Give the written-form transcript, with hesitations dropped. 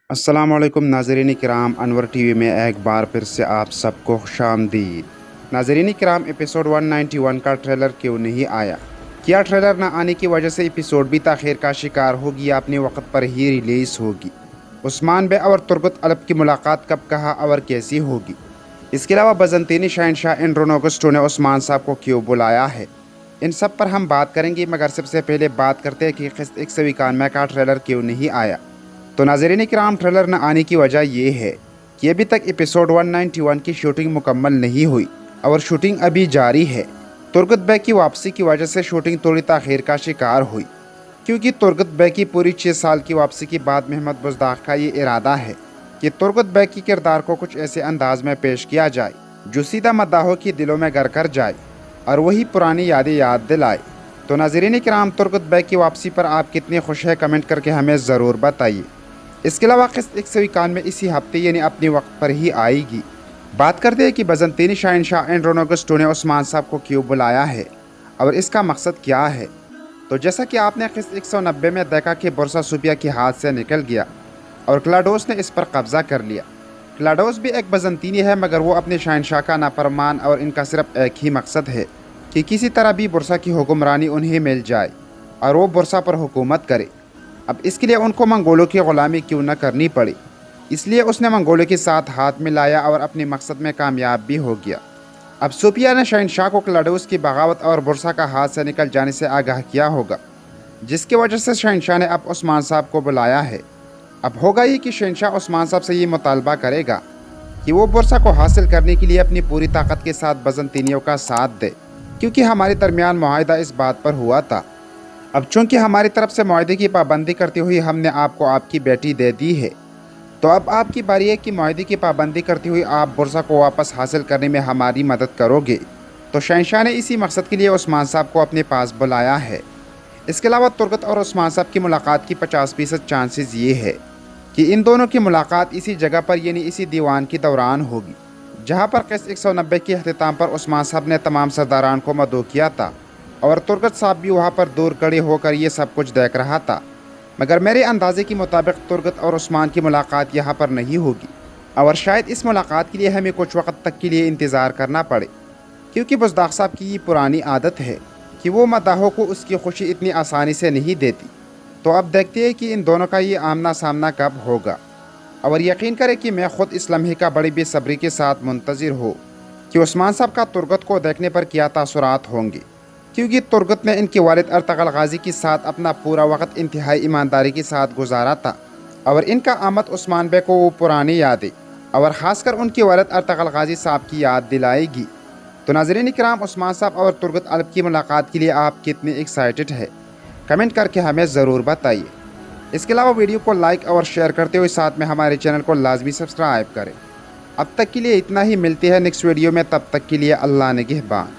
अस्सलाम वालेकुम नाज़रीन किराम, अनवर टीवी में एक बार फिर से आप सबको खुशामदीद। नाज़रीन किराम, एपिसोड 191 का ट्रेलर क्यों नहीं आया? क्या ट्रेलर न आने की वजह से एपिसोड भी ताख़ीर का शिकार होगी या अपने वक्त पर ही रिलीज़ होगी? उस्मान बे और तुर्गत अलब की मुलाकात कब, कहाँ और कैसी होगी? इसके अलावा बजंतीनी शहनशाह एंड्रो नोगोस्टो ने उस्मान साहब को क्यों बुलाया है? इन सब पर हम बात करेंगे, मगर सबसे पहले बात करते हैं कि क़िस्त 191 का ट्रेलर क्यों नहीं आया। तो नाज़रीन किराम, ट्रेलर न आने की वजह ये है कि अभी तक एपिसोड 191 की शूटिंग मुकम्मल नहीं हुई और शूटिंग अभी जारी है। तुर्गत बे की वापसी की वजह से शूटिंग थोड़ी ताख़ीर का शिकार हुई, क्योंकि तुर्गत बे की पूरी 6 साल की वापसी के बाद महमद बुज़दाग का ये इरादा है कि तुर्गत बे की किरदार को कुछ ऐसे अंदाज में पेश किया जाए जो सीधा मद्दाहों की दिलों में घर कर जाए और वही पुरानी यादें याद दिलाए। तो नाज़रीन किराम, तुर्गत बे की वापसी पर आप कितने खुश हैं, कमेंट करके हमें ज़रूर बताइए। इसके अलावा क़िस्त 191 में इसी हफ्ते यानी अपने वक्त पर ही आएगी। बात करते हैं कि बजंतीनी शहनशाह एंड्रो नोगोस्टो ने उस्मान साहब को क्यों बुलाया है और इसका मकसद क्या है। तो जैसा कि आपने क़िस्त 190 में देखा कि बुरसा सूफिया के हाथ से निकल गया और क्लाडोस ने इस पर कब्ज़ा कर लिया। क्लाडोस भी एक बजंतीनी है, मगर वो अपने शहनशाह का नाफरमान और इनका सिर्फ एक ही मकसद है कि किसी तरह भी बुरसा की हुक्मरानी उन्हें मिल जाए और वो बुरसा पर हुकूमत करे। अब इसके लिए उनको मंगोलों की ग़ुलामी क्यों न करनी पड़ी, इसलिए उसने मंगोलों के साथ हाथ मिलाया और अपने मकसद में कामयाब भी हो गया। अब सूफिया ने शहनशाह को क्लाडोस की बगावत और बुरसा का हाथ से निकल जाने से आगाह किया होगा, जिसकी वजह से शहनशाह ने अब उस्मान साहब को बुलाया है। अब होगा ये कि शहनशाह उस्मान साहब से ये मुतालबा करेगा कि वो बुरसा को हासिल करने के लिए अपनी पूरी ताकत के साथ बजंतीनियों का साथ दे, क्योंकि हमारे दरमियान मुआहिदा इस बात पर हुआ था। अब चूंकि हमारी तरफ से मुआहिदे की पाबंदी करते हुए हमने आपको आपकी बेटी दे दी है, तो अब आपकी बारी है कि मुआहिदे की पाबंदी करते हुए आप बुरसा को वापस हासिल करने में हमारी मदद करोगे। तो शहनशाह ने इसी मकसद के लिए उस्मान साहब को अपने पास बुलाया है। इसके अलावा तुर्गत और उस्मान साहब की मुलाकात की 50% चांसेस ये है कि इन दोनों की मुलाकात इसी जगह पर यानी इसी दीवान के दौरान होगी, जहाँ पर क़िस्त 190 के अख्तिताम पर उस्मान साहब ने तमाम सरदारान को मदऊ किया था और तुर्गत साहब भी वहाँ पर दूर खड़े होकर ये सब कुछ देख रहा था। मगर मेरे अंदाजे के मुताबिक तुर्गत और उस्मान की मुलाकात यहाँ पर नहीं होगी और शायद इस मुलाकात के लिए हमें कुछ वक्त तक के लिए इंतज़ार करना पड़े, क्योंकि बुज़दाग साहब की ये पुरानी आदत है कि वो मदाहों को उसकी खुशी इतनी आसानी से नहीं देती। तो अब देखते हैं कि इन दोनों का ये आमना सामना कब होगा, और यकीन करें कि मैं ख़ुद इस लम्हे का बड़ी बेसब्री के साथ मुंतज़िर हूँ कि उस्मान साहब का तुर्गत को देखने पर क्या तासुरात होंगे, क्योंकि तुर्गत ने इनके वालिद अर्तगल गाजी के साथ अपना पूरा वक्त इंतहाई ईमानदारी के साथ गुजारा था और इनका आमद उस्मान बे को वो पुरानी यादें और ख़ासकर उनके वालिद अर्तगल गाजी साहब की याद दिलाएगी। तो नाज़रीन किराम, उस्मान साहब और तुर्गत अलब की मुलाकात के लिए आप कितने एक्साइटेड है, कमेंट करके हमें ज़रूर बताइए। इसके अलावा वीडियो को लाइक और शेयर करते हुए साथ में हमारे चैनल को लाजमी सब्सक्राइब करें। अब तक के लिए इतना ही, मिलते हैं नेक्स्ट वीडियो में, तब तक के लिए अल्लाह निगहबान।